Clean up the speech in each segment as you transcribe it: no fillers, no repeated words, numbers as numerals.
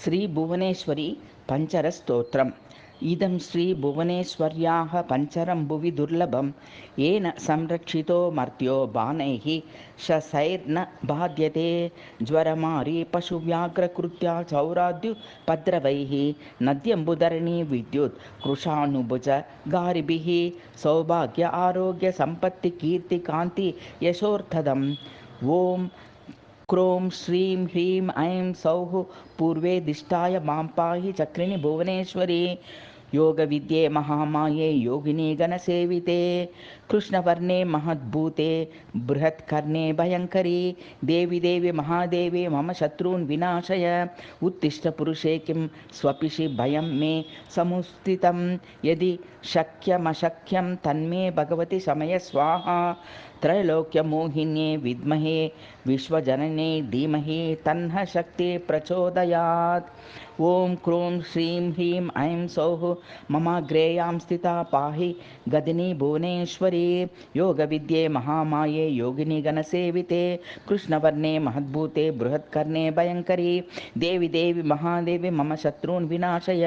శ్రీ భువనేశ్వరి పంచర స్తోత్రం. ఇదం శ్రీ భువనేశ్వర్యాః పంచరం భువి దుర్లభం ఏన సంరక్షితో మర్త్యో బాణైః శశైర్న బాధ్యతే జ్వరమారీ పశువ్యాఘ్రకృత్యా చౌరాద్యుపద్రవైః నద్యంబుధరణీ విద్యుత్ కృషానుభుజ గారిభిః సౌభాగ్య ఆరోగ్య సంపత్తి కీర్తి కాంతి యశోర్థదం. ఓం క్రోం శ్రీం హ్రీం ఐం సౌః పూర్వే దిష్టాయ మాం పాహి చక్రిణి భువనేశ్వరి యోగ విద్యే మహామాయే యోగిని గణసేవితే కృష్ణవర్ణే మహద్భూతే బృహత్కర్ణే భయంకరీ దేవి దేవి మహాదేవి మమ శత్రూన్ వినాశయ ఉత్తిష్ట పురుషే కిం స్వపిషి భయం మే సముస్థితం యది శక్యమశక్యం తన్మే భగవతి సమయ స్వాహా त्रैलोक्यमोहिन्ये विद्महे विश्वजनने धीमहि तन्नः शक्ति प्रचोदयात्. ओं क्रों श्रीं ह्रीं ऐं सौः ममाग्रेयां स्थिता पाहि गदिनी भुवनेश्वरी योगविद्ये महामाये योगिनी गणसेविते कृष्णवर्णे महद्भूते बृहत्कर्णे भयङ्करी देवी देवी महादेवी मम शत्रून् विनाशय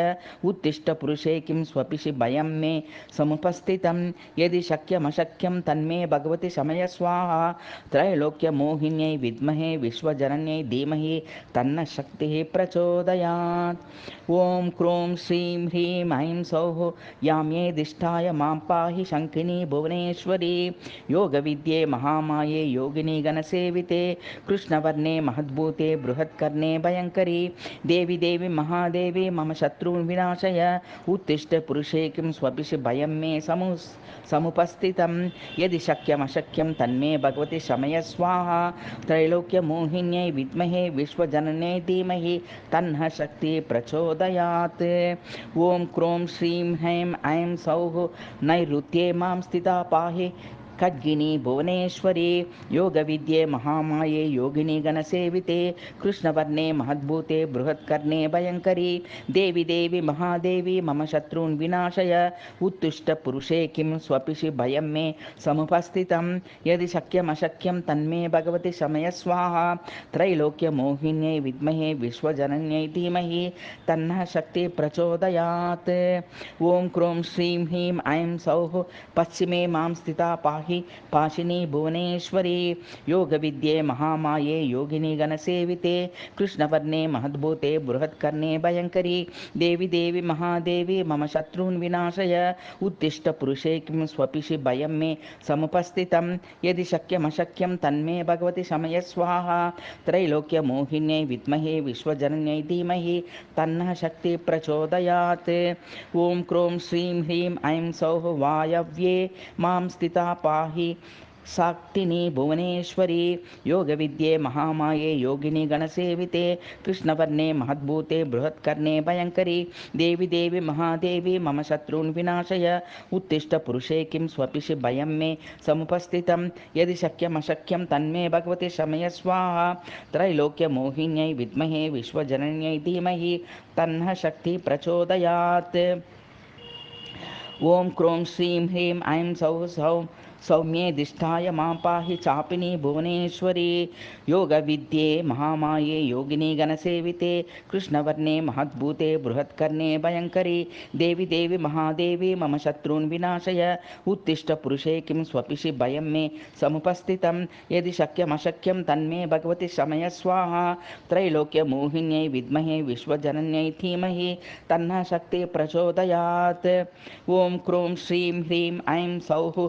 उत्तिष्ठ पुरुषे किं स्वपिषि भयं मे समुपस्थितं यदि शक्यमशक्यं तन्मे भगवति समय स्वाहा त्रैलोक्यमोहिन्यै विद्महे विश्वजनन्यै धीमहि तन्न शक्तिः प्रचोदयात्. ओं क्रों श्रीं ह्रीं ऐं सौः याम्ये दिष्टाय मां पाहि शङ्किनी भुवनेश्वरी योगविद्ये महामाये योगिनी गणसेविते कृष्णवर्णे महद्भूते बृहत्कर्णे भयङ्करी देवी देवी महादेवी मम शत्रून् विनाशय उत्तिष्ठ पुरुषे किं स्वपिषि भयं मे समुपस्थितं यदि शक्यमशक्यं तन्मे भगवति शमय स्वाहा त्रैलोक्यमोहिन्यै विद्महे विश्वजनने धीमहि तन्नः शक्ति प्रचोदयात्. ओं क्रों श्रीं हैं ऐं सौः नैऋत्ये मां स्थिता पाहि खड्गिनी भुवनेश्वरी योगविद्ये महामाये योगिनी गणसेविते कृष्णवर्णे महद्भूते बृहत्कर्णे भयङ्करी देवी देवी महादेवी मम शत्रून् विनाशय उत्तिष्ठ पुरुषे किं स्वपिषि भयं मे समुपस्थितं यदि शक्यमशक्यं तन्मे भगवति शमय स्वाहा त्रैलोक्यमोहिन्यै विद्महे विश्वजनन्यै धीमहि तन्नः शक्ति प्रचोदयात्. ओं क्रों श्रीं ह्रीं ऐं सौः पश्चिमे मां स्थिता पाशिनी भुवनेश्वरी योगविद्ये महामाये योगिनी गणसेविते कृष्णवर्णे महद्भूते बृहत्कर्णे भयङ्करी देवी देवी महादेवी मम शत्रून् विनाशय उत्तिष्ठ पुरुषे किं स्वपिषि भयं मे समुपस्थितं यदि शक्यमशक्यं तन्मे भगवति शमय स्वाहा त्रैलोक्यमोहिन्यै विद्महे विश्वजनन्यै धीमहि तन्नः शक्ति प्रचोदयात्. ओं क्रों श्रीं ह्रीं ऐं सौः वायव्ये मां स्थिता पाहि शाक्तिनी भुवनेश्वरी योगविद्ये महामाये योगिनी गणसेविते कृष्णवर्णे महद्भूते बृहत्कर्णे भयङ्करी देवी देवी महादेवी मम शत्रून् विनाशय उत्तिष्ठ पुरुषे किं स्वपिषि भयं मे समुपस्थितं यदि शक्यमशक्यं तन्मे भगवति शमय स्वाहा त्रैलोक्यमोहिन्यै विद्महे विश्वजनन्यै धीमहि तन्नः शक्ति प्रचोदयात्. ओं क्रों श्रीं ह्रीं ऐं सौः सौम्ये दिष्टाय मां पाहि चापिनी भुवनेश्वरी योगविद्ये महामाये योगिनी गणसेविते कृष्णवर्णे महद्भूते बृहत्कर्णे भयङ्करी देवी देवी महादेवी मम शत्रून् विनाशय उत्तिष्ठ पुरुषे किं स्वपिषि भयं मे समुपस्थितं यदि शक्यमशक्यं तन्मे भगवति शमय स्वाहा त्रैलोक्यमोहिन्यै विद्महे विश्वजनन्यै धीमहि तन्नः शक्ति प्रचोदयात्. ओं क्रों श्रीं ह्रीं ऐं सौः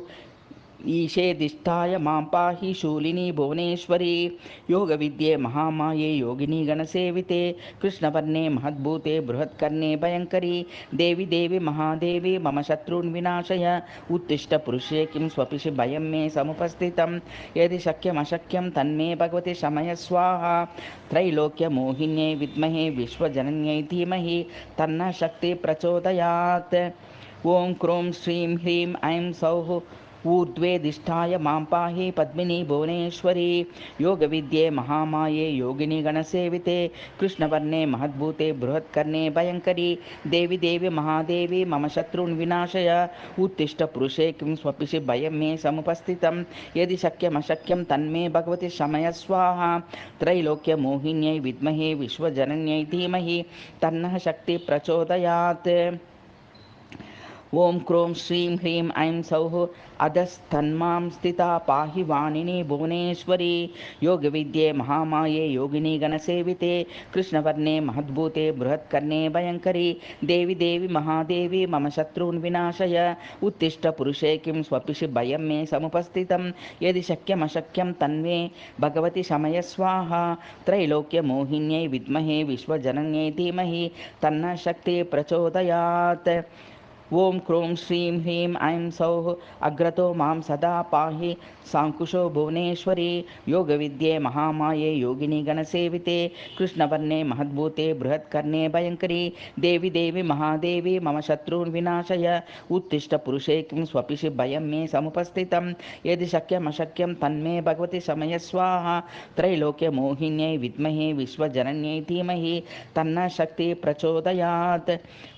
ईशे दिष्टाय मां पाहि शूलिनी भुवनेश्वरी योगविद्ये महामाये योगिनी गणसेविते कृष्णवर्णे महद्भूते बृहत्कर्णे भयङ्करी देवी देवी महादेवी मम शत्रून् विनाशय उत्तिष्ठ पुरुषे किं स्वपिषि भयं मे समुपस्थितं यदि शक्यमशक्यं तन्मे भगवति शमय स्वाहा त्रैलोक्यमोहिन्यै विद्महे विश्वजनन्यै धीमहि तन्नः शक्ति प्रचोदयात्. ओं क्रों श्रीं ह्रीं ऐं सौः ऊर्ध्वेदिष्ठाय मां पाहि पद्मिनी भुवनेश्वरी योगविद्ये महामाये योगिनी गणसेविते कृष्णवर्णे महद्भूते बृहत्कर्णे भयङ्करी देवी देवी महादेवी मम शत्रून् विनाशय उत्तिष्ठ पुरुषे किं स्वपिषि भयं मे समुपस्थितं यदि शक्यमशक्यं तन्मे भगवति शमय स्वाहा त्रैलोक्यमोहिन्यै विद्महे विश्वजनन्यै धीमहि तन्नः शक्ति प्रचोदयात्। ओं क्रों श्रीं ह्रीं ऐं सौः अधस्तन्मां स्थिता पाहि वाणिनी भुवनेश्वरी योगविद्ये महामाये योगिनी गणसेविते कृष्णवर्णे महद्भूते बृहत्कर्णे भयङ्करी देवी देवी महादेवी मम शत्रून् विनाशय उत्तिष्ठ पुरुषे किं स्वपिषि भयं मे समुपस्थितं यदि शक्यमशक्यं तन्मे भगवति शमय स्वाहा त्रैलोक्यमोहिन्यै विद्महे विश्वजनन्यै धीमहि तन्नः शक्ति प्रचोदयात्। ओं क्रों श्रीं ह्रीं ऐं सौः अग्रतो मां सदा पाहि साङ्कुशो भुवनेश्वरी योगविद्ये महामाये योगिनी गणसेविते कृष्णवर्णे महद्भूते बृहत्कर्णे भयङ्करी देवी देवी महादेवी मम शत्रून् विनाशय उत्तिष्ठ पुरुषे किं स्वपिषि भयं मे समुपस्थितं यदि शक्यमशक्यं तन्मे भगवति शमय स्वाहा त्रैलोक्यमोहिन्यै विद्महे विश्वजनन्यै धीमहि तन्नः शक्ति प्रचोदयात्।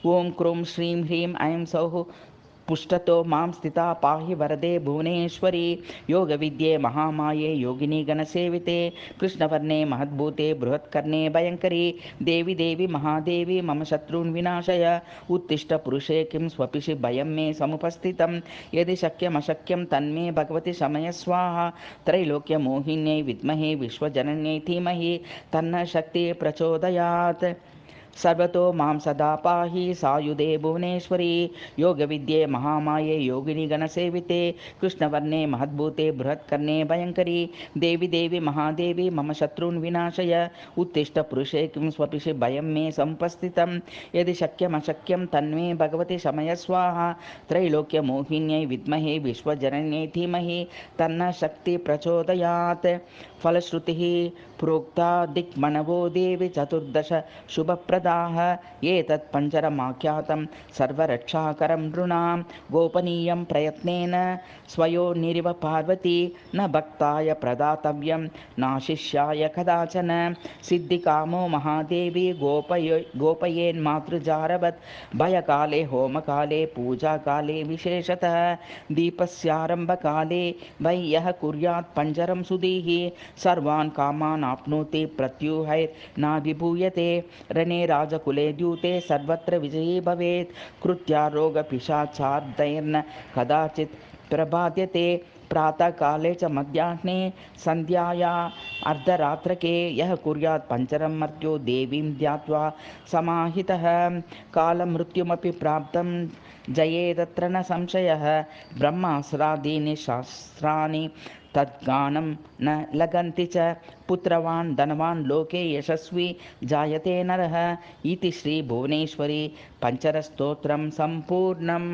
ओं क्रों श्रीं ह्रीं ऐं सौः पुष्टतो मां स्थिता पाहि वरदे भुवनेश्वरी योगविद्ये महामाये योगिनी गणसेविते कृष्णवर्णे महद्भूते बृहत्कर्णे भयङ्करी देवी देवी महादेवी मम शत्रून् विनाशय उत्तिष्ठ पुरुषे किं स्वपिषि भयं मे समुपस्थितं यदि शक्यमशक्यं तन्मे भगवति शमय स्वाहा त्रैलोक्यमोहिन्यै विद्महे विश्वजनन्यै धीमहि तन्नः शक्ति प्रचोदयात्। सर्वतो मां सदा पाहि सायुधे भुवनेश्वरी योगविद्ये महामाये योगिनी गणसेविते कृष्णवर्णे महद्भूते बृहत्कर्णे भयङ्करी देवी देवी महादेवी मम शत्रून् विनाशय उत्तिष्ठ पुरुषे किं स्वपिषि भयं मे समुपस्थितं यदि शक्यमशक्यं तन्मे भगवति शमय स्वाहा त्रैलोक्यमोहिन्यै विद्महे विश्वजनन्यै धीमहि तन्नः शक्ति प्रचोदयात्। फलश्रुतिः प्रोक्ता दिक्मनवो देवी चतुर्दश शुभप्रदाः एतत् पञ्चरमाख्यातं सर्वरक्षाकरं नृणां गोपनीयं प्रयत्नेन स्वयोनिरिव पार्वती न भक्ताय प्रदातव्यं नाशिष्याय कदाचन सिद्धिकामो महादेवी गोपयेन्मातृजारवत् भयकाले होमकाले पूजाकाले विशेषतः दीपस्यारम्भकाले वै यः कुर्यात् पञ्जरं सुधीः सर्वान् कामान् आप्नोति प्रत्यूहैर्नाभिभूयते रणे राजकुले द्यूते सर्वत्र विजयी भवेत् कृत्यारोगपिशाचार्दैर्न कदाचित् प्रबाध्यते प्रातःकाले च मध्याह्ने सन्ध्याया अर्धरात्रके यः कुर्यात् पञ्चरं मर्त्यो देवीं ध्यात्वा समाहितः कालमृत्युमपि प्राप्तं जयेदत्र न संशयः ब्रह्मास्त्रादीनि शास्त्राणि तद्गानं न लगन्ति च पुत्रवान् धनवान् लोके यशस्वी जायते नरः इति श्री भुवनेश्वरी पञ्चरस्तोत्रं सम्पूर्णम्।